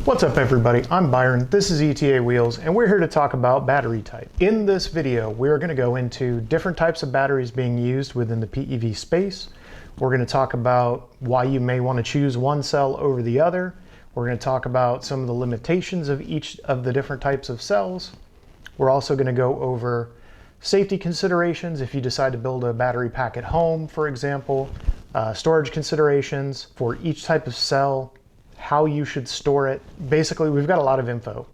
What's up everybody, I'm Byron, this is ETA Wheels, and we're here to talk about battery type. In this video, we're going to go into different types of batteries being used within the PEV space. We're going to talk about why you may want to choose one cell over the other. We're going to talk about some of the limitations of each of the different types of cells. We're also going to go over safety considerations if you decide to build a battery pack at home, for example, storage considerations for each type of cell, how you should store it. Basically, we've got a lot of info.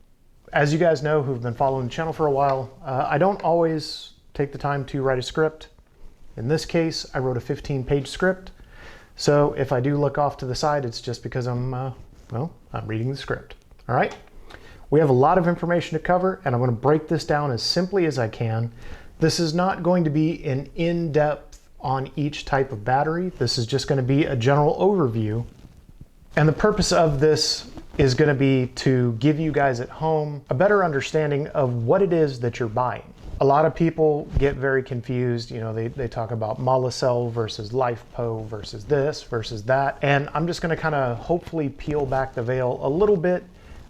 As you guys know who've been following the channel for a while, I don't always take the time to write a script. In this case, I wrote a 15-page script. So if I do look off to the side, it's just because I'm reading the script. All right? We have a lot of information to cover, and I'm going to break this down as simply as I can. This is not going to be an in-depth on each type of battery. This is just going to be a general overview. And the purpose of this is going to be to give you guys at home a better understanding of what it is that you're buying. A lot of people get very confused. You know, they talk about Molicel versus LifePo versus this versus that. And I'm just going to kind of hopefully peel back the veil a little bit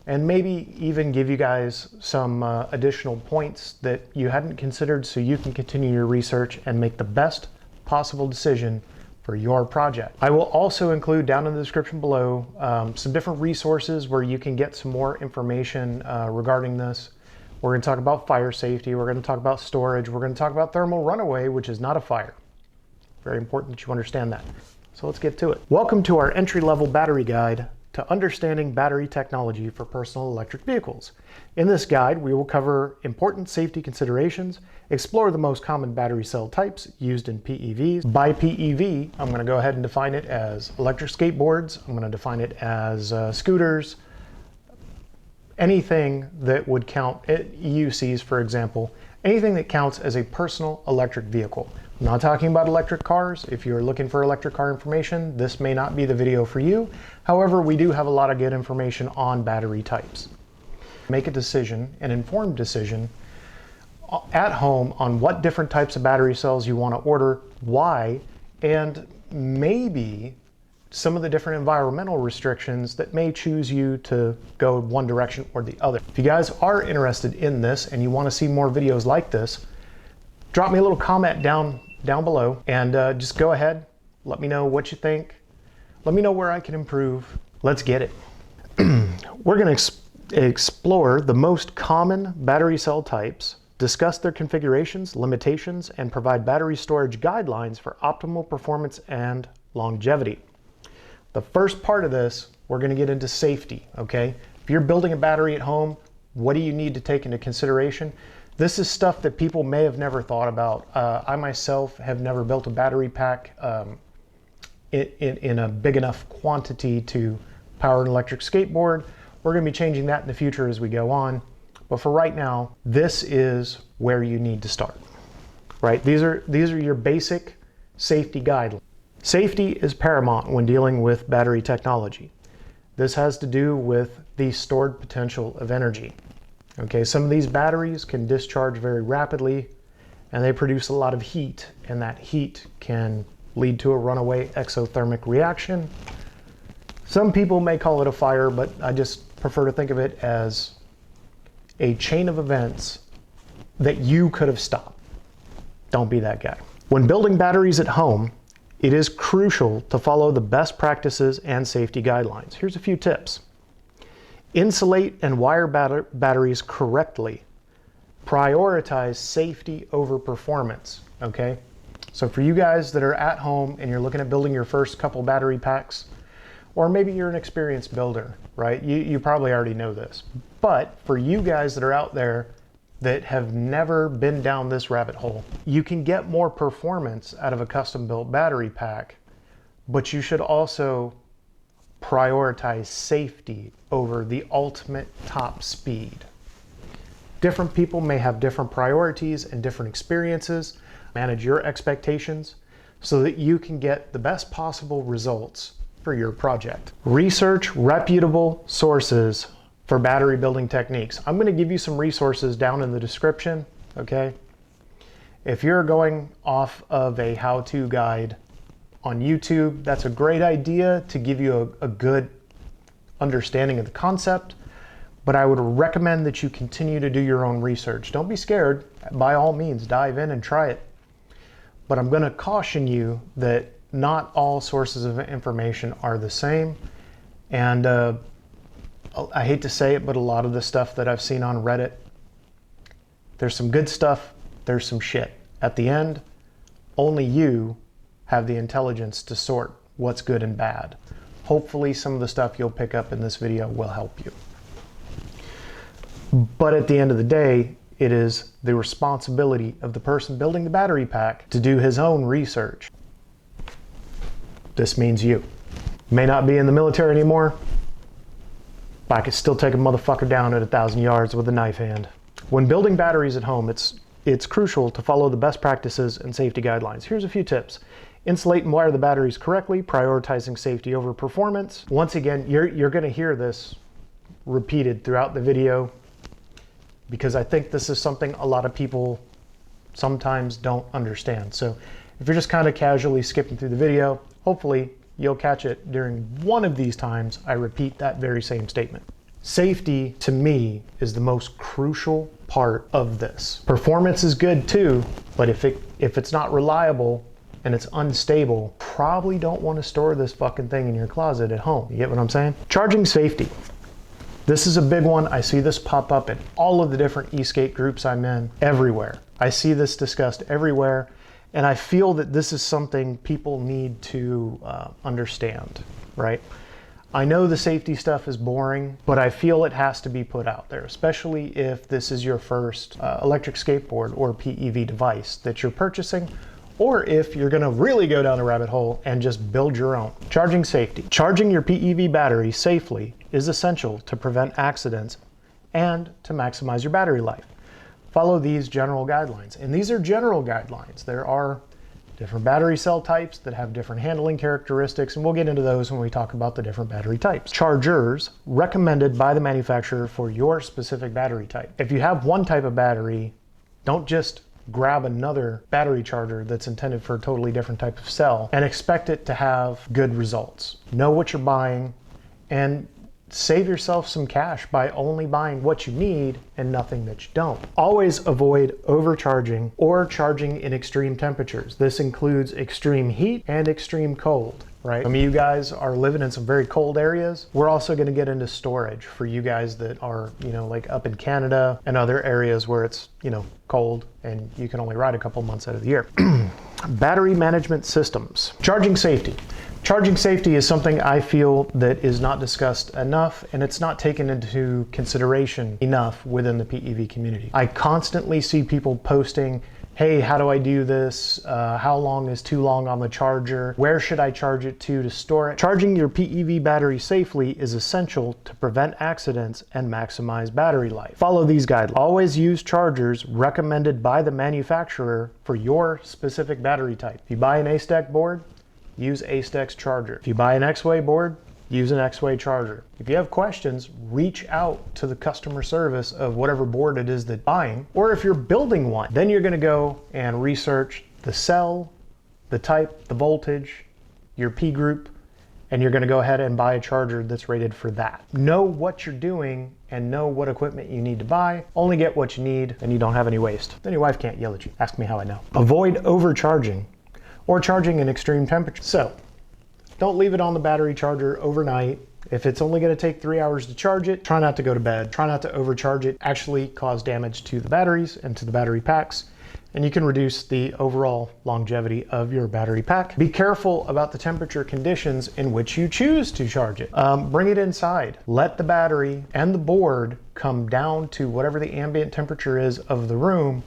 and maybe even give you guys some additional points that you hadn't considered so you can continue your research and make the best possible decision for your project. I will also include down in the description below some different resources where you can get some more information regarding this. We're going to talk about fire safety, we're going to talk about storage, we're going to talk about thermal runaway, which is not a fire. Very important that you understand that. So let's get to it. Welcome to our entry-level battery guide to understanding battery technology for personal electric vehicles. In this guide, we will cover important safety considerations, explore the most common battery cell types used in PEVs. By PEV, I'm going to go ahead and define it as electric skateboards. I'm going to define it as scooters, anything that would count, UCs for example, anything that counts as a personal electric vehicle. I'm not talking about electric cars. If you're looking for electric car information, this may not be the video for you. However, we do have a lot of good information on battery types. Make a decision, an informed decision, at home on what different types of battery cells you want to order, why, and maybe some of the different environmental restrictions that may choose you to go one direction or the other. If you guys are interested in this and you want to see more videos like this, drop me a little comment down below and just go ahead, let me know what you think. Let me know where I can improve. Let's get it. We're going to explore the most common battery cell types, discuss their configurations, limitations, and provide battery storage guidelines for optimal performance and longevity. The first part of this, we're going to get into safety, okay? If you're building a battery at home, what do you need to take into consideration? This is stuff that people may have never thought about. I myself have never built a battery pack in a big enough quantity to power an electric skateboard. We're going to be changing that in the future as we go on. But for right now, this is where you need to start, right? These are your basic safety guidelines. Safety is paramount when dealing with battery technology. This has to do with the stored potential of energy. Okay, some of these batteries can discharge very rapidly and they produce a lot of heat, and that heat can lead to a runaway exothermic reaction. Some people may call it a fire, but I just prefer to think of it as a chain of events that you could have stopped. Don't be that guy. When building batteries at home, it is crucial to follow the best practices and safety guidelines. Here's a few tips. Insulate and wire batteries correctly. Prioritize safety over performance, okay? So for you guys that are at home and you're looking at building your first couple battery packs, or maybe you're an experienced builder, right? You probably already know this. But for you guys that are out there that have never been down this rabbit hole, you can get more performance out of a custom built battery pack, but you should also prioritize safety over the ultimate top speed. Different people may have different priorities and different experiences. Manage your expectations so that you can get the best possible results for your project. Research reputable sources for battery building techniques. I'm going to give you some resources down in the description, okay? If you're going off of a how-to guide on YouTube, that's a great idea to give you a good understanding of the concept, but I would recommend that you continue to do your own research. Don't be scared. By all means, dive in and try it. But I'm going to caution you that not all sources of information are the same. And I hate to say it, but a lot of the stuff that I've seen on Reddit, there's some good stuff, there's some shit. At the end, only you have the intelligence to sort what's good and bad. Hopefully some of the stuff you'll pick up in this video will help you. But at the end of the day, it is the responsibility of the person building the battery pack to do his own research. This means you. May not be in the military anymore, but I could still take a motherfucker down at 1,000 yards with a knife hand. When building batteries at home, it's crucial to follow the best practices and safety guidelines. Here's a few tips. Insulate and wire the batteries correctly, prioritizing safety over performance. Once again, you're gonna hear this repeated throughout the video because I think this is something a lot of people sometimes don't understand. So if you're just kind of casually skipping through the video, hopefully you'll catch it during one of these times I repeat that very same statement. Safety, to me, is the most crucial part of this. Performance is good too, but if it's not reliable and it's unstable, probably don't want to store this fucking thing in your closet at home. You get what I'm saying? Charging safety. This is a big one. I see this pop up in all of the different e-skate groups I'm in, everywhere. I see this discussed everywhere, and I feel that this is something people need to understand, right? I know the safety stuff is boring, but I feel it has to be put out there, especially if this is your first electric skateboard or PEV device that you're purchasing, or if you're gonna really go down a rabbit hole and just build your own. Charging safety. Charging your PEV battery safely is essential to prevent accidents and to maximize your battery life. Follow these general guidelines. And these are general guidelines. There are different battery cell types that have different handling characteristics, and we'll get into those when we talk about the different battery types. Chargers recommended by the manufacturer for your specific battery type. If you have one type of battery, don't just grab another battery charger that's intended for a totally different type of cell and expect it to have good results. Know what you're buying and save yourself some cash by only buying what you need and nothing that you don't. Always avoid overcharging or charging in extreme temperatures. This includes extreme heat and extreme cold, right? Some of you guys are living in some very cold areas. We're also going to get into storage for you guys that are, like up in Canada and other areas where it's, cold and you can only ride a couple months out of the year. Battery management systems. Charging safety. Charging safety is something I feel that is not discussed enough, and it's not taken into consideration enough within the PEV community. I constantly see people posting, hey, how do I do this? How long is too long on the charger? Where should I charge it to store it? Charging your PEV battery safely is essential to prevent accidents and maximize battery life. Follow these guidelines. Always use chargers recommended by the manufacturer for your specific battery type. If you buy an A-Stack board, use A-Stack's charger. If you buy an X-Way board, use an X-Way charger. If you have questions, reach out to the customer service of whatever board it is that you're buying. Or if you're building one, then you're gonna go and research the cell, the type, the voltage, your P group, and you're gonna go ahead and buy a charger that's rated for that. Know what you're doing and know what equipment you need to buy. Only get what you need, and you don't have any waste. Then your wife can't yell at you. Ask me how I know. Avoid overcharging or charging in extreme temperatures. So, don't leave it on the battery charger overnight. If it's only gonna take 3 hours to charge it, try not to go to bed. Try not to overcharge it, actually cause damage to the batteries and to the battery packs, and you can reduce the overall longevity of your battery pack. Be careful about the temperature conditions in which you choose to charge it. Bring it inside. Let the battery and the board come down to whatever the ambient temperature is of the room,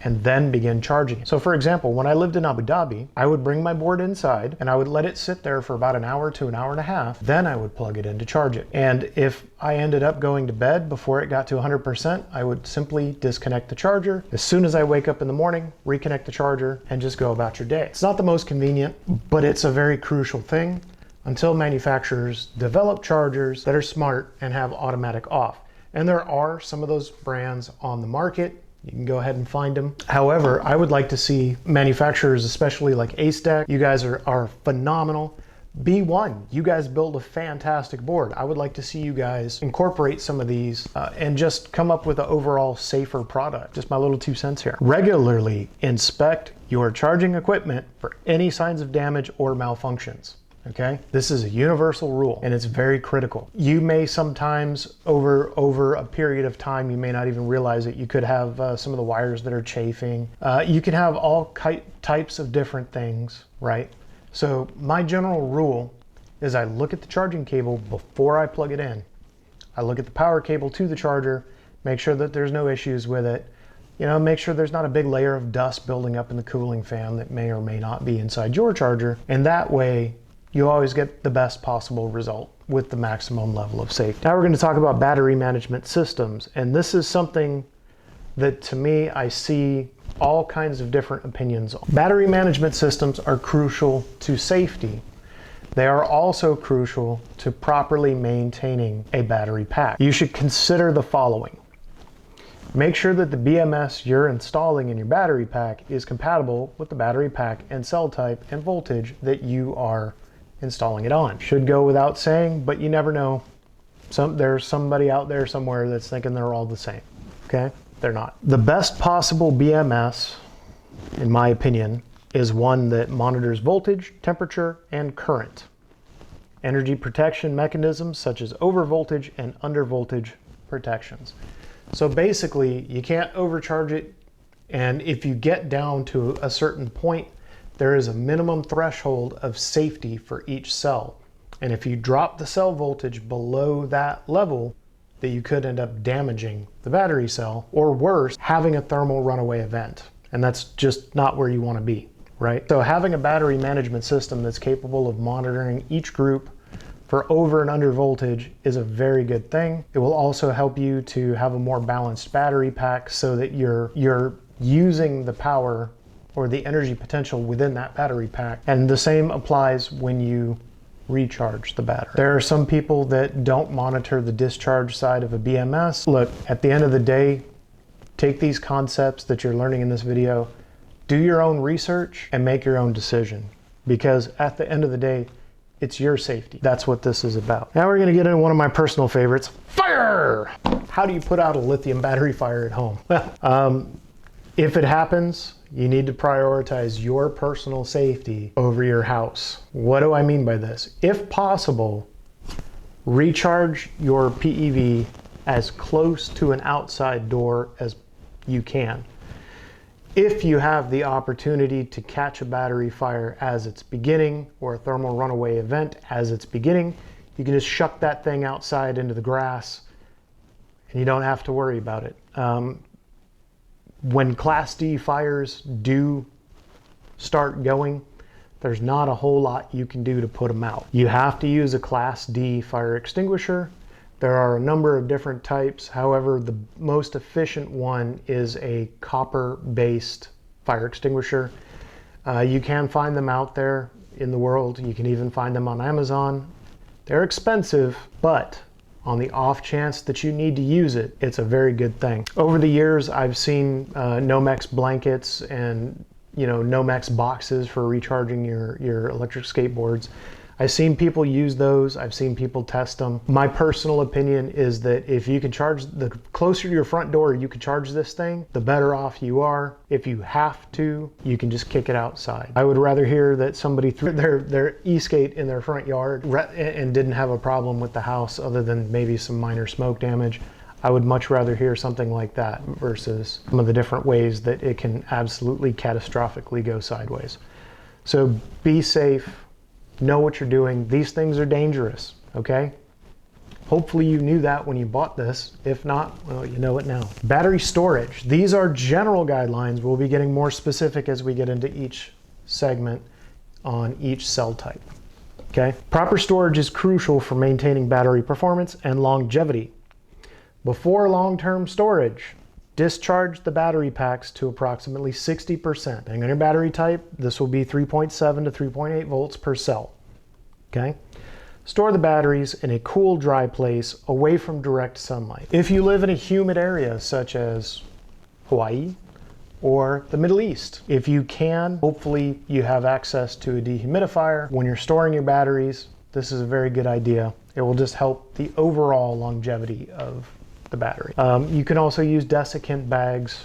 and then begin charging it. So for example, when I lived in Abu Dhabi, I would bring my board inside and I would let it sit there for about an hour to an hour and a half. Then I would plug it in to charge it. And if I ended up going to bed before it got to 100%, I would simply disconnect the charger. As soon as I wake up in the morning, reconnect the charger and just go about your day. It's not the most convenient, but it's a very crucial thing until manufacturers develop chargers that are smart and have automatic off. And there are some of those brands on the market. You can go ahead and find them. However, I would like to see manufacturers, especially like A-Stack, you guys are phenomenal. B1, you guys build a fantastic board. I would like to see you guys incorporate some of these and just come up with an overall safer product. Just my little 2 cents here. Regularly inspect your charging equipment for any signs of damage or malfunctions. Okay, this is a universal rule and it's very critical. You may sometimes over a period of time, you may not even realize it. You could have some of the wires that are chafing. You can have all types of different things, right? So my general rule is I look at the charging cable before I plug it in. I look at the power cable to the charger, make sure that there's no issues with it. You know, make sure there's not a big layer of dust building up in the cooling fan that may or may not be inside your charger. And that way, you always get the best possible result with the maximum level of safety. Now we're going to talk about battery management systems. And this is something that to me, I see all kinds of different opinions on. Battery management systems are crucial to safety. They are also crucial to properly maintaining a battery pack. You should consider the following. Make sure that the BMS you're installing in your battery pack is compatible with the battery pack and cell type and voltage that you are installing it on. Should go without saying, but you never know. There's somebody out there somewhere that's thinking they're all the same. Okay? They're not. The best possible BMS, in my opinion, is one that monitors voltage, temperature, and current. Energy protection mechanisms such as overvoltage and undervoltage protections. So basically, you can't overcharge it, and if you get down to a certain point, there is a minimum threshold of safety for each cell. And if you drop the cell voltage below that level, that you could end up damaging the battery cell, or worse, having a thermal runaway event. And that's just not where you want to be, right? So having a battery management system that's capable of monitoring each group for over and under voltage is a very good thing. It will also help you to have a more balanced battery pack so that you're using the power or the energy potential within that battery pack. And the same applies when you recharge the battery. There are some people that don't monitor the discharge side of a BMS. Look, at the end of the day, take these concepts that you're learning in this video, do your own research and make your own decision. Because at the end of the day, it's your safety. That's what this is about. Now we're gonna get into one of my personal favorites, fire! How do you put out a lithium battery fire at home? If it happens, you need to prioritize your personal safety over your house. What do I mean by this? If possible, recharge your PEV as close to an outside door as you can. If you have the opportunity to catch a battery fire as it's beginning or a thermal runaway event as it's beginning, you can just shuck that thing outside into the grass and you don't have to worry about it. When Class D fires do start going, there's not a whole lot you can do to put them out. You have to use a Class D fire extinguisher. There are a number of different types. However, the most efficient one is a copper-based fire extinguisher. You can find them out there in the world. You can even find them on Amazon. They're expensive, but on the off chance that you need to use it, it's a very good thing. Over the years, I've seen Nomex blankets and Nomex boxes for recharging your electric skateboards. I've seen people use those. I've seen people test them. My personal opinion is that if you can charge, the closer to your front door you can charge this thing, the better off you are. If you have to, you can just kick it outside. I would rather hear that somebody threw their e-skate in their front yard and didn't have a problem with the house other than maybe some minor smoke damage. I would much rather hear something like that versus some of the different ways that it can absolutely catastrophically go sideways. So be safe. Know what you're doing. These things are dangerous, okay? Hopefully you knew that when you bought this. If not, well, you know it now. Battery storage. These are general guidelines. We'll be getting more specific as we get into each segment on each cell type, okay? Proper storage is crucial for maintaining battery performance and longevity. Before long-term storage, discharge the battery packs to approximately 60%. Depending on your battery type, this will be 3.7 to 3.8 volts per cell, okay? Store the batteries in a cool, dry place away from direct sunlight. If you live in a humid area such as Hawaii or the Middle East. If you can, hopefully you have access to a dehumidifier. When you're storing your batteries, this is a very good idea. It will just help the overall longevity of the battery. You can also use desiccant bags.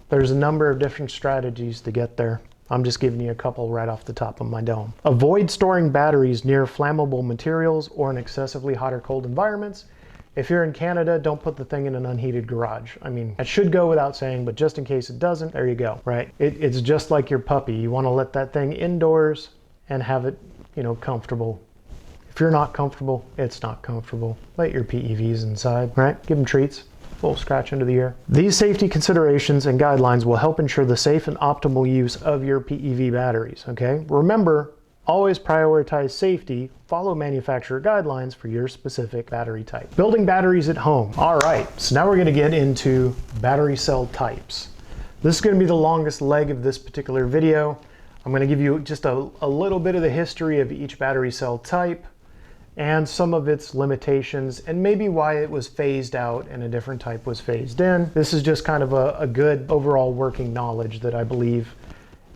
There's a number of different strategies to get there. I'm just giving you a couple right off the top of my dome. Avoid storing batteries near flammable materials or in excessively hot or cold environments. If you're in Canada, don't put the thing in an unheated garage. I mean, it should go without saying, but just in case it doesn't, there you go, right? It's just like your puppy. You want to let that thing indoors and have it, comfortable. If you're not comfortable, it's not comfortable. Let your PEVs inside, right? Give them treats. Little scratch into the ear. These safety considerations and guidelines will help ensure the safe and optimal use of your PEV batteries, okay? Remember, always prioritize safety, follow manufacturer guidelines for your specific battery type. Building batteries at home. All right, so now we're gonna get into battery cell types. This is gonna be the longest leg of this particular video. I'm gonna give you just a little bit of the history of each battery cell type, and some of its limitations, and maybe why it was phased out and a different type was phased in. This is just kind of a good overall working knowledge that I believe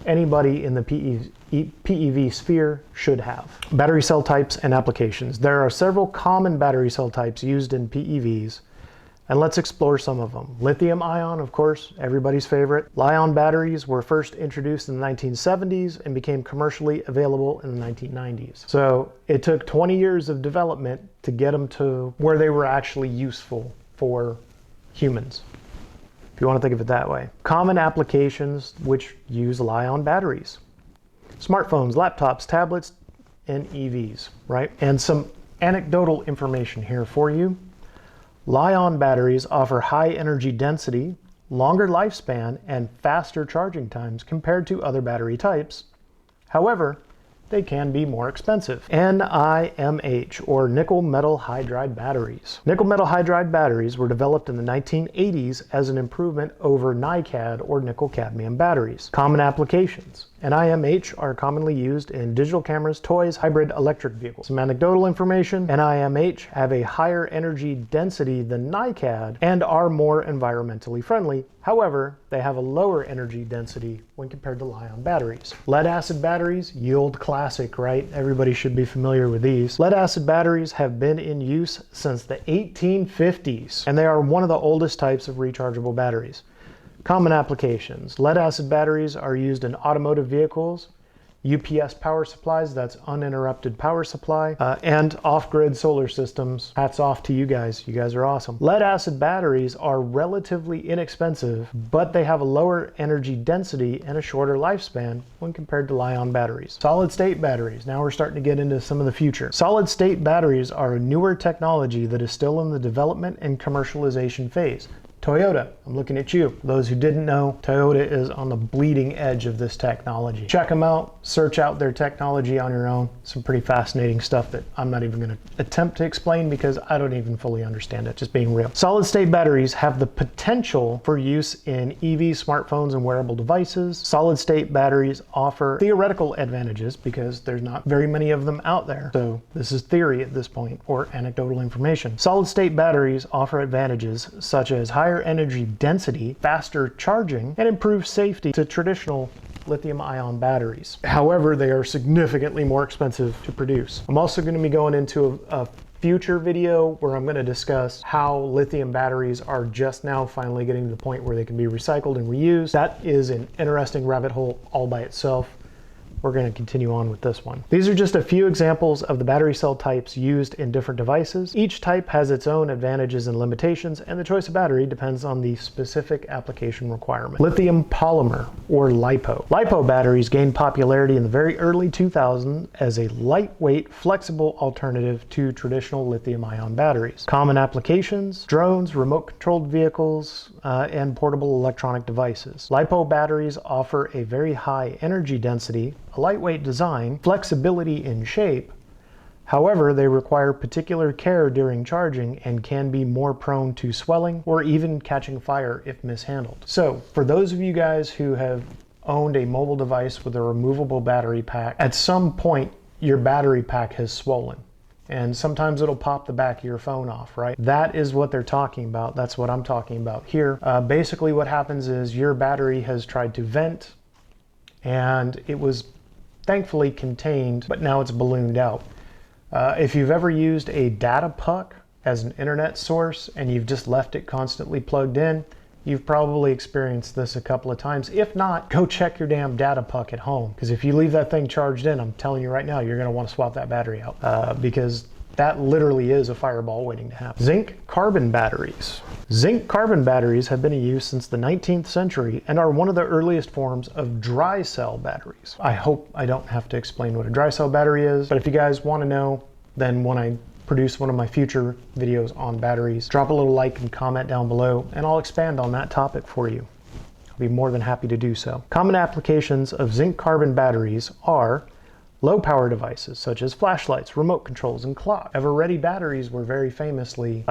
anybody in the PEV sphere should have. Battery cell types and applications. There are several common battery cell types used in PEVs, and let's explore some of them. Lithium ion, of course, everybody's favorite. Li-ion batteries were first introduced in the 1970s and became commercially available in the 1990s. So it took 20 years of development to get them to where they were actually useful for humans, if you want to think of it that way. Common applications which use Li-ion batteries. Smartphones, laptops, tablets, and EVs, right? And some anecdotal information here for you. Li-ion batteries offer high energy density, longer lifespan, and faster charging times compared to other battery types. However, they can be more expensive. NiMH, or nickel metal hydride batteries. Nickel metal hydride batteries were developed in the 1980s as an improvement over NiCad, or nickel cadmium batteries. Common applications. NiMH are commonly used in digital cameras, toys, hybrid electric vehicles. Some anecdotal information: NiMH have a higher energy density than NiCad and are more environmentally friendly. However, they have a lower energy density when compared to Li-ion batteries. Lead acid batteries, yield classic, right? Everybody should be familiar with these. Lead acid batteries have been in use since the 1850s, and they are one of the oldest types of rechargeable batteries. Common applications. Lead acid batteries are used in automotive vehicles, UPS power supplies, that's uninterrupted power supply, and off-grid solar systems. Hats off to you guys. You guys are awesome. Lead acid batteries are relatively inexpensive, but they have a lower energy density and a shorter lifespan when compared to Li-ion batteries. Solid-state batteries. Now we're starting to get into some of the future. Solid-state batteries are a newer technology that is still in the development and commercialization phase. Toyota, I'm looking at you. For those who didn't know, Toyota is on the bleeding edge of this technology. Check them out, search out their technology on your own. Some pretty fascinating stuff that I'm not even gonna attempt to explain because I don't even fully understand it, just being real. Solid state batteries have the potential for use in EV, smartphones, and wearable devices. Solid state batteries offer theoretical advantages because there's not very many of them out there. So this is theory at this point, or anecdotal information. Solid state batteries offer advantages such as higher energy density, faster charging, and improved safety to traditional lithium-ion batteries. However, they are significantly more expensive to produce. I'm also going to be going into a future video where I'm going to discuss how lithium batteries are just now finally getting to the point where they can be recycled and reused. That is an interesting rabbit hole all by itself. We're going to continue on with this one. These are just a few examples of the battery cell types used in different devices. Each type has its own advantages and limitations, and the choice of battery depends on the specific application requirement. Lithium polymer, or LiPo. LiPo batteries gained popularity in the very early 2000s as a lightweight, flexible alternative to traditional lithium-ion batteries. Common applications: drones, remote-controlled vehicles, and portable electronic devices. LiPo batteries offer a very high energy density, a lightweight design, flexibility in shape. However, they require particular care during charging and can be more prone to swelling or even catching fire if mishandled. So, for those of you guys who have owned a mobile device with a removable battery pack, at some point your battery pack has swollen. and sometimes it'll pop the back of your phone off, right? That is what they're talking about. That's what I'm talking about here. Basically what happens is your battery has tried to vent, and it was thankfully contained, but now it's ballooned out. If you've ever used a data puck as an internet source and you've just left it constantly plugged in, you've probably experienced this a couple of times. If not, go check your damn data puck at home, because if you leave that thing charged in, I'm telling you right now, you're going to want to swap that battery out, because that literally is a fireball waiting to happen. Zinc carbon batteries. Zinc carbon batteries have been in use since the 19th century and are one of the earliest forms of dry cell batteries. I hope I don't have to explain what a dry cell battery is, but if you guys want to know, then when I produce one of my future videos on batteries, drop a little like and comment down below, and I'll expand on that topic for you. I'll be more than happy to do so. Common applications of zinc carbon batteries are low power devices such as flashlights, remote controls, and clocks. Ever-ready batteries were very famously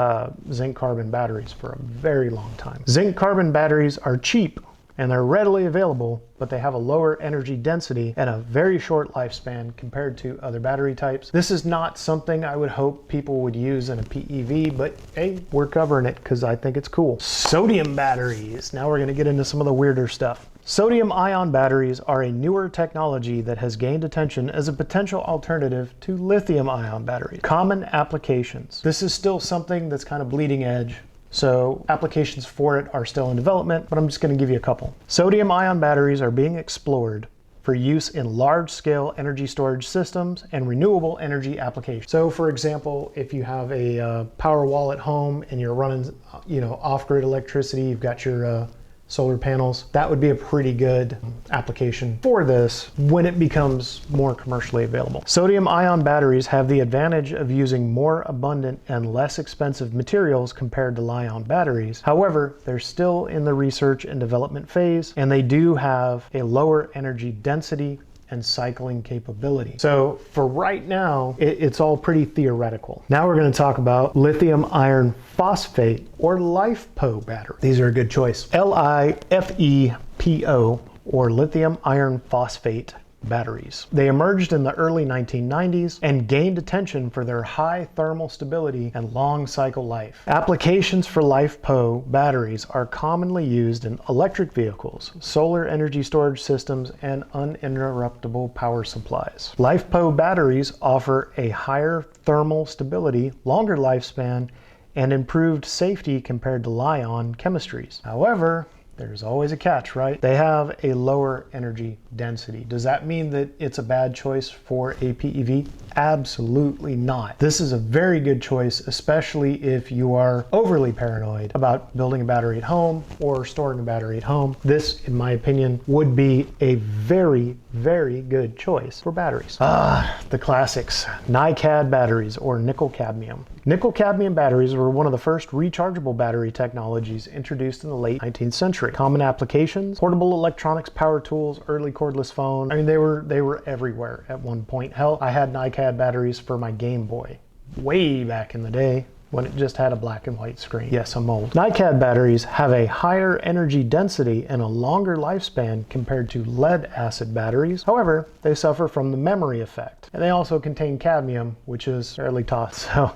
zinc carbon batteries for a very long time. Zinc carbon batteries are cheap and they're readily available, but they have a lower energy density and a very short lifespan compared to other battery types. This is not something I would hope people would use in a PEV, but hey, we're covering it because I think it's cool. Sodium batteries. Now we're going to get into some of the weirder stuff. Sodium-ion batteries are a newer technology that has gained attention as a potential alternative to lithium-ion batteries. Common applications. This is still something that's kind of bleeding edge, so applications for it are still in development, but I'm just going to give you a couple. Sodium-ion batteries are being explored for use in large-scale energy storage systems and renewable energy applications. So for example, if you have a power wall at home and you're running, off-grid electricity, you've got your solar panels, that would be a pretty good application for this when it becomes more commercially available. Sodium-ion batteries have the advantage of using more abundant and less expensive materials compared to Li-ion batteries. However, they're still in the research and development phase, and they do have a lower energy density and cycling capability. So for right now, it's all pretty theoretical. Now we're going to talk about lithium iron phosphate or LiFePO battery. These are a good choice. LiFePO or lithium iron phosphate batteries. They emerged in the early 1990s and gained attention for their high thermal stability and long cycle life. Applications for LiFePO batteries are commonly used in electric vehicles, solar energy storage systems, and uninterruptible power supplies. LiFePO batteries offer a higher thermal stability, longer lifespan, and improved safety compared to Li-ion chemistries. However, there's always a catch, right? They have a lower energy density. Does that mean that it's a bad choice for a PEV? Absolutely not. This is a very good choice, especially if you are overly paranoid about building a battery at home or storing a battery at home. This, in my opinion, would be a very, very good choice for batteries. The classics. NiCad batteries or nickel cadmium. Nickel cadmium batteries were one of the first rechargeable battery technologies introduced in the late 19th century. Common applications, portable electronics, power tools, early cordless phone. I mean, they were everywhere at one point. Hell, I had NiCad batteries for my Game Boy way back in the day when it just had a black and white screen. Yes, I'm old. NiCad batteries have a higher energy density and a longer lifespan compared to lead acid batteries. However, they suffer from the memory effect. And they also contain cadmium, which is fairly toxic. So,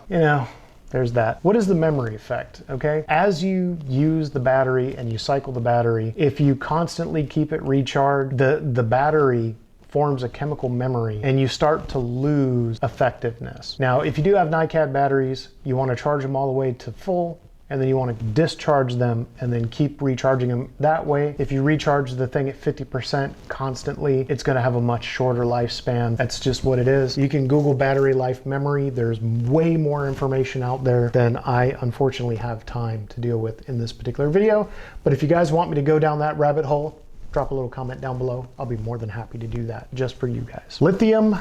there's that. What is the memory effect, okay? As you use the battery and you cycle the battery, if you constantly keep it recharged, the battery forms a chemical memory and you start to lose effectiveness. Now, if you do have NiCad batteries, you want to charge them all the way to full, and then you want to discharge them and then keep recharging them that way. If you recharge the thing at 50% constantly, it's going to have a much shorter lifespan. That's just what it is. You can Google battery life memory. There's way more information out there than I unfortunately have time to deal with in this particular video. But if you guys want me to go down that rabbit hole, drop a little comment down below. I'll be more than happy to do that just for you guys. Lithium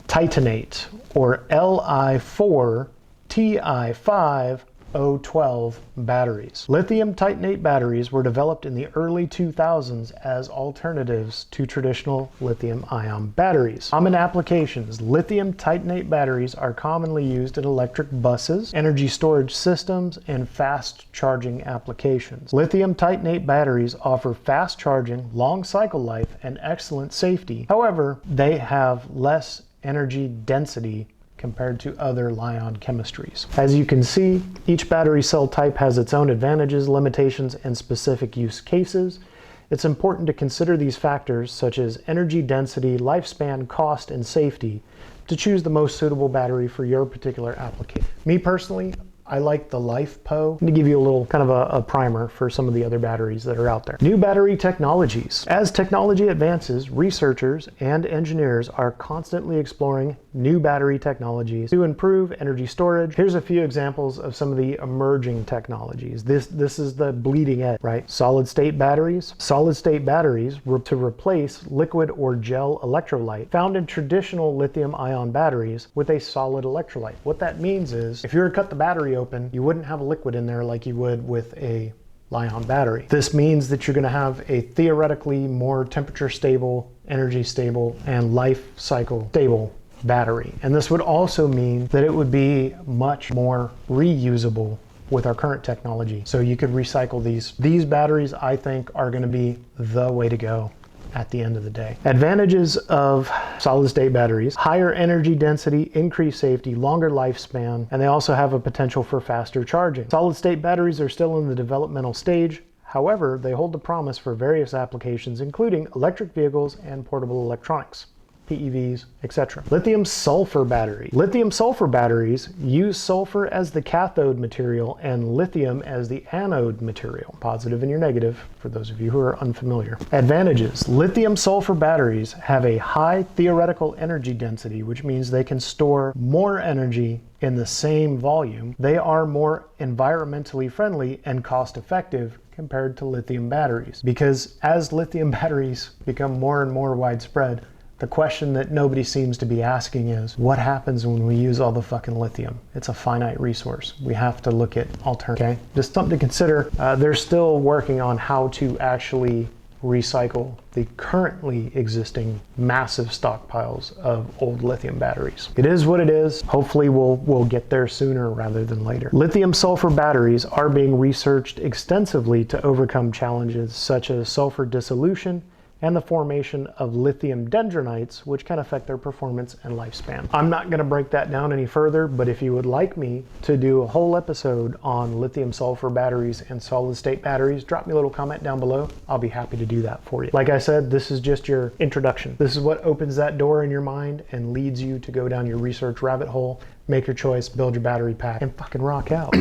titanate or Li4Ti5 012 batteries. Lithium titanate batteries were developed in the early 2000s as alternatives to traditional lithium-ion batteries. Common applications. Lithium titanate batteries are commonly used in electric buses, energy storage systems, and fast charging applications. Lithium titanate batteries offer fast charging, long cycle life, and excellent safety. However, they have less energy density compared to other Li-ion chemistries. As you can see, each battery cell type has its own advantages, limitations, and specific use cases. It's important to consider these factors such as energy density, lifespan, cost, and safety to choose the most suitable battery for your particular application. Me personally, I like the LiFePO. To give you a little kind of a primer for some of the other batteries that are out there. New battery technologies. As technology advances, researchers and engineers are constantly exploring new battery technologies to improve energy storage. Here's a few examples of some of the emerging technologies. This is the bleeding edge, right? Solid state batteries. Solid state batteries to replace liquid or gel electrolyte found in traditional lithium ion batteries with a solid electrolyte. What that means is if you were to cut the battery open, you wouldn't have a liquid in there like you would with a Li-ion battery. This means that you're going to have a theoretically more temperature stable, energy stable, and life cycle stable battery. And this would also mean that it would be much more reusable with our current technology. So you could recycle these. These batteries, I think, are going to be the way to go at the end of the day. Advantages of solid state batteries: higher energy density, increased safety, longer lifespan, and they also have a potential for faster charging. Solid state batteries are still in the developmental stage. However, they hold the promise for various applications, including electric vehicles and portable electronics, PEVs, etc. Lithium sulfur battery. Lithium sulfur batteries use sulfur as the cathode material and lithium as the anode material. Positive and your negative for those of you who are unfamiliar. Advantages. Lithium sulfur batteries have a high theoretical energy density, which means they can store more energy in the same volume. They are more environmentally friendly and cost effective compared to lithium batteries. Because as lithium batteries become more and more widespread, the question that nobody seems to be asking is, what happens when we use all the fucking lithium? It's a finite resource. We have to look at alternatives. Okay? Just something to consider. They're still working on how to actually recycle the currently existing massive stockpiles of old lithium batteries. It is what it is. Hopefully we'll get there sooner rather than later. Lithium sulfur batteries are being researched extensively to overcome challenges such as sulfur dissolution and the formation of lithium dendrites, which can affect their performance and lifespan. I'm not going to break that down any further, but if you would like me to do a whole episode on lithium sulfur batteries and solid state batteries, drop me a little comment down below. I'll be happy to do that for you. Like I said, this is just your introduction. This is what opens that door in your mind and leads you to go down your research rabbit hole, make your choice, build your battery pack, and fucking rock out.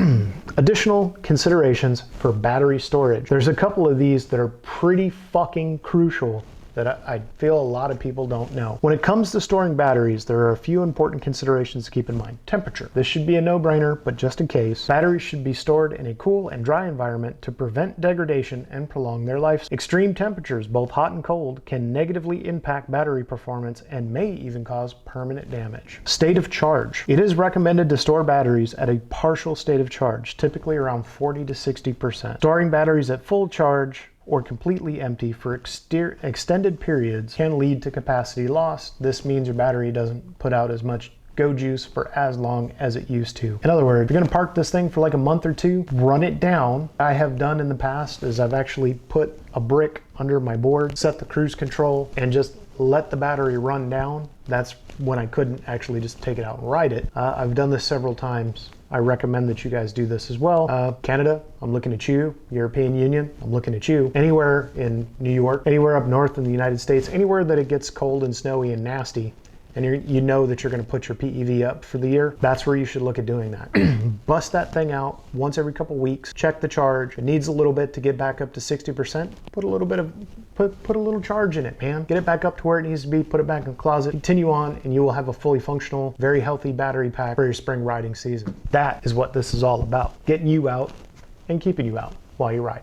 Additional considerations for battery storage. There's a couple of these that are pretty fucking crucial that I feel a lot of people don't know. When it comes to storing batteries, there are a few important considerations to keep in mind. Temperature. This should be a no-brainer, but just in case, batteries should be stored in a cool and dry environment to prevent degradation and prolong their life. Extreme temperatures, both hot and cold, can negatively impact battery performance and may even cause permanent damage. State of charge. It is recommended to store batteries at a partial state of charge, typically around 40 to 60%. Storing batteries at full charge or completely empty for extended periods can lead to capacity loss. This means your battery doesn't put out as much go juice for as long as it used to. In other words, if you're gonna park this thing for like a month or two, run it down. I have done in the past is I've actually put a brick under my board, set the cruise control, and just let the battery run down. That's when I couldn't actually just take it out and ride it. I've done this several times. I recommend that you guys do this as well. Canada, I'm looking at you. European Union, I'm looking at you. Anywhere in New York, anywhere up north in the United States, anywhere that it gets cold and snowy and nasty, and you know that you're gonna put your PEV up for the year, that's where you should look at doing that. Bust that thing out once every couple weeks, check the charge. It needs a little bit to get back up to 60%. Put a little charge in it, man. Get it back up to where it needs to be, put it back in the closet, continue on, and you will have a fully functional, very healthy battery pack for your spring riding season. That is what this is all about. Getting you out and keeping you out while you ride.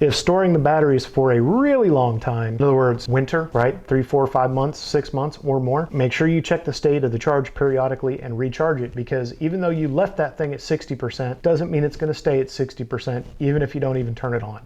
If storing the batteries for a really long time, in other words, winter, right? 3, 4, 5 months, 6 months or more, make sure you check the state of the charge periodically and recharge it, because even though you left that thing at 60%, doesn't mean it's gonna stay at 60%, even if you don't even turn it on.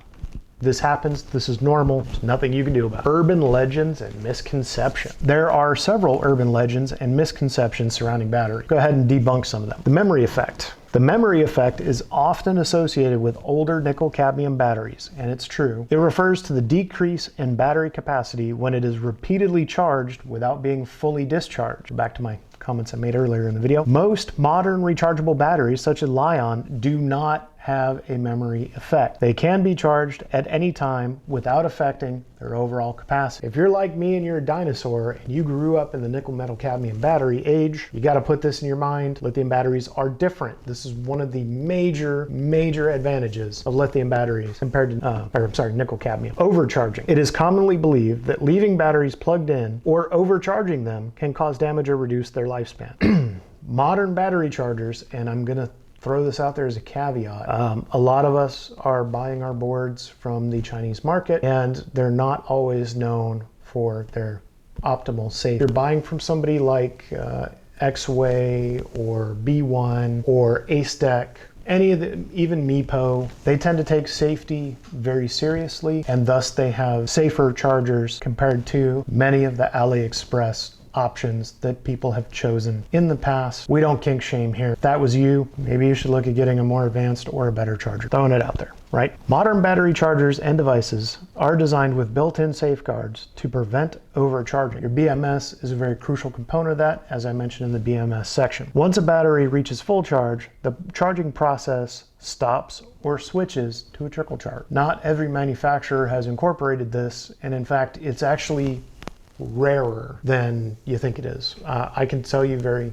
This happens, this is normal, there's nothing you can do about it. Urban legends and misconceptions. There are several urban legends and misconceptions surrounding battery. Go ahead and debunk some of them. The memory effect. The memory effect is often associated with older nickel-cadmium batteries, and it's true. It refers to the decrease in battery capacity when it is repeatedly charged without being fully discharged. Back to my comments I made earlier in the video. Most modern rechargeable batteries, such as Li-ion, do not have a memory effect. They can be charged at any time without affecting their overall capacity. If you're like me and you're a dinosaur and you grew up in the nickel metal cadmium battery age, you got to put this in your mind. Lithium batteries are different. This is one of the major advantages of lithium batteries compared to nickel cadmium. Overcharging. It is commonly believed that leaving batteries plugged in or overcharging them can cause damage or reduce their lifespan. Modern battery chargers, and I'm gonna throw this out there as a caveat. A lot of us are buying our boards from the Chinese market, and they're not always known for their optimal safety. You're buying from somebody like X-Way or B1 or Acetec, any of the, even Meepo, they tend to take safety very seriously, and thus they have safer chargers compared to many of the AliExpress options that people have chosen in the past. We don't kink shame here. If that was you, maybe you should look at getting a more advanced or a better charger. Throwing it out there, right? Modern battery chargers and devices are designed with built-in safeguards to prevent overcharging. Your BMS is a very crucial component of that, as I mentioned in the BMS section. Once a battery reaches full charge, the charging process stops or switches to a trickle charge. Not every manufacturer has incorporated this, and in fact, it's actually rarer than you think it is. I can tell you very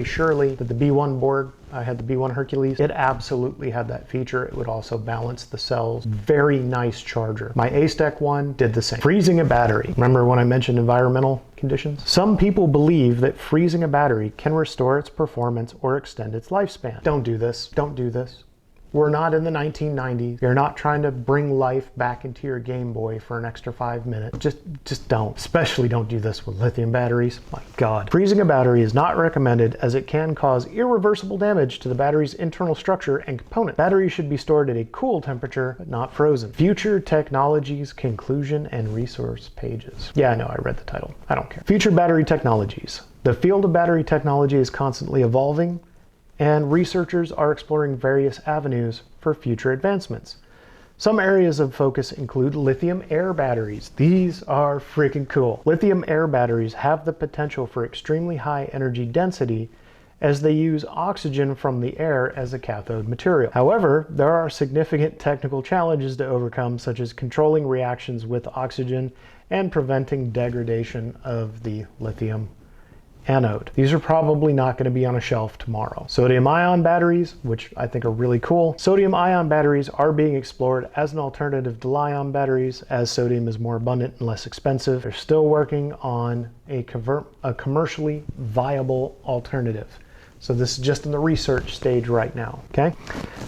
surely that the B1 board, I had the B1 Hercules, it absolutely had that feature. It would also balance the cells. Very nice charger. My Acetec one did the same. Freezing a battery. Remember when I mentioned environmental conditions? Some people believe that freezing a battery can restore its performance or extend its lifespan. Don't do this. Don't do this. We're not in the 1990s. You're not trying to bring life back into your Game Boy for an extra 5 minutes. Just don't. Especially don't do this with lithium batteries. My God. Freezing a battery is not recommended as it can cause irreversible damage to the battery's internal structure and component. Batteries should be stored at a cool temperature, but not frozen. Future Technologies Conclusion and Resource Pages. Yeah, I know, I read the title. I don't care. Future battery technologies. The field of battery technology is constantly evolving, and researchers are exploring various avenues for future advancements. Some areas of focus include lithium air batteries. These are freaking cool. Lithium air batteries have the potential for extremely high energy density as they use oxygen from the air as a cathode material. However, there are significant technical challenges to overcome, such as controlling reactions with oxygen and preventing degradation of the lithium anode. These are probably not going to be on a shelf tomorrow. Sodium-ion batteries, which I think are really cool. Sodium-ion batteries are being explored as an alternative to Li-ion batteries, as sodium is more abundant and less expensive. They're still working on a commercially viable alternative. So this is just in the research stage right now, okay?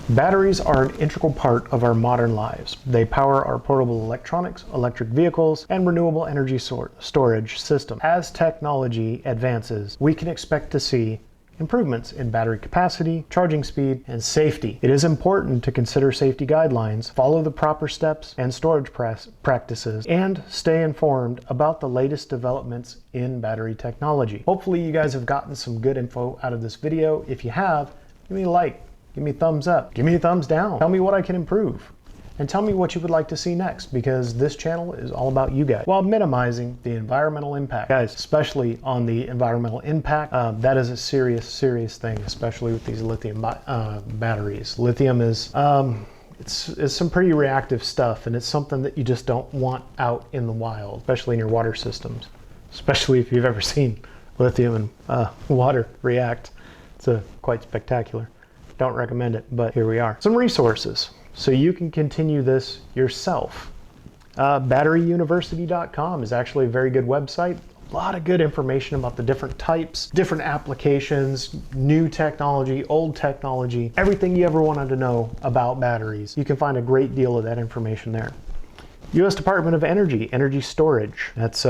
Batteries are an integral part of our modern lives. They power our portable electronics, electric vehicles, and renewable energy storage systems. As technology advances, we can expect to see improvements in battery capacity, charging speed, and safety. It is important to consider safety guidelines, follow the proper steps and storage practices, and stay informed about the latest developments in battery technology. Hopefully you guys have gotten some good info out of this video. If you have, give me a like, give me a thumbs up, give me a thumbs down. Tell me what I can improve. And tell me what you would like to see next, because this channel is all about you guys, while minimizing the environmental impact. Guys, especially on the environmental impact, that is a serious thing, especially with these lithium batteries. Lithium is, it's some pretty reactive stuff, and it's something that you just don't want out in the wild, especially in your water systems, especially if you've ever seen lithium and water react. It's quite spectacular. Don't recommend it, but here we are. Some resources, so you can continue this yourself. Batteryuniversity.com is actually a very good website. A lot of good information about the different types, different applications, new technology, old technology, everything you ever wanted to know about batteries. You can find a great deal of that information there. U.S. Department of Energy, energy storage. That's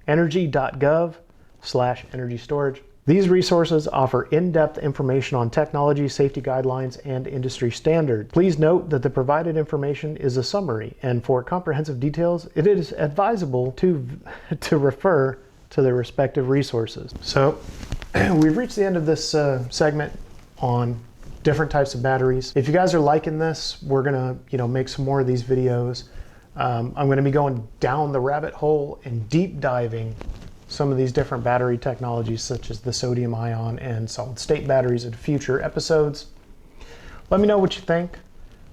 energy.gov/energy storage. These resources offer in-depth information on technology, safety guidelines, and industry standards. Please note that the provided information is a summary, and for comprehensive details, it is advisable to refer to the respective resources. So we've reached the end of this segment on different types of batteries. If you guys are liking this, we're gonna make some more of these videos. I'm gonna be going down the rabbit hole and deep diving some of these different battery technologies, such as the sodium ion and solid state batteries, in future episodes. Let me know what you think.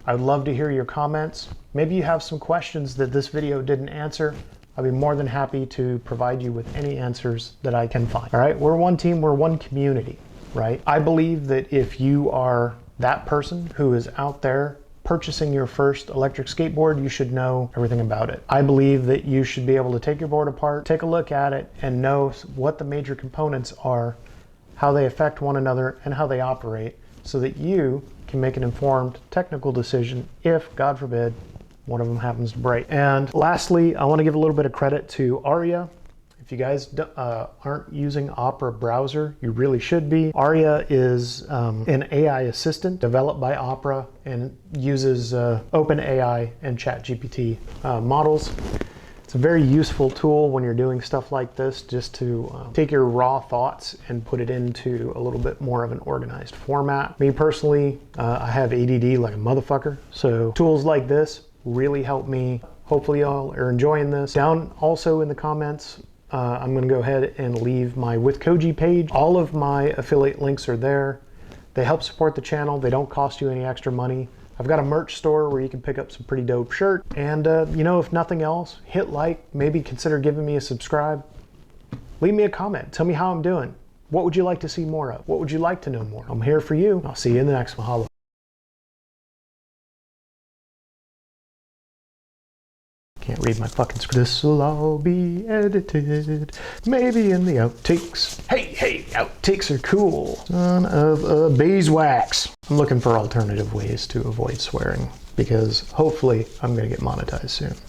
I'd love to hear your comments. Maybe you have some questions that this video didn't answer. I'll be more than happy to provide you with any answers that I can find. All right, we're one team, we're one community, right? I believe that if you are that person who is out there purchasing your first electric skateboard, you should know everything about it. I believe that you should be able to take your board apart, take a look at it, and know what the major components are, how they affect one another, and how they operate, so that you can make an informed technical decision if, God forbid, one of them happens to break. And lastly, I want to give a little bit of credit to Aria. If you guys aren't using Opera browser, you really should be. Aria is an AI assistant developed by Opera and uses OpenAI and ChatGPT models. It's a very useful tool when you're doing stuff like this, just to take your raw thoughts and put it into a little bit more of an organized format. Me personally, I have ADD like a motherfucker, so tools like this really help me. Hopefully y'all are enjoying this. Down also in the comments, I'm going to go ahead and leave my With Koji page. All of my affiliate links are there. They help support the channel. They don't cost you any extra money. I've got a merch store where you can pick up some pretty dope shirt. And if nothing else, hit like, maybe consider giving me a subscribe. Leave me a comment. Tell me how I'm doing. What would you like to see more of? What would you like to know more? I'm here for you. I'll see you in the next Mahalo. Can't read my fucking script. This'll all be edited, maybe in the outtakes. Hey, outtakes are cool. Son of a beeswax. I'm looking for alternative ways to avoid swearing, because hopefully I'm gonna get monetized soon.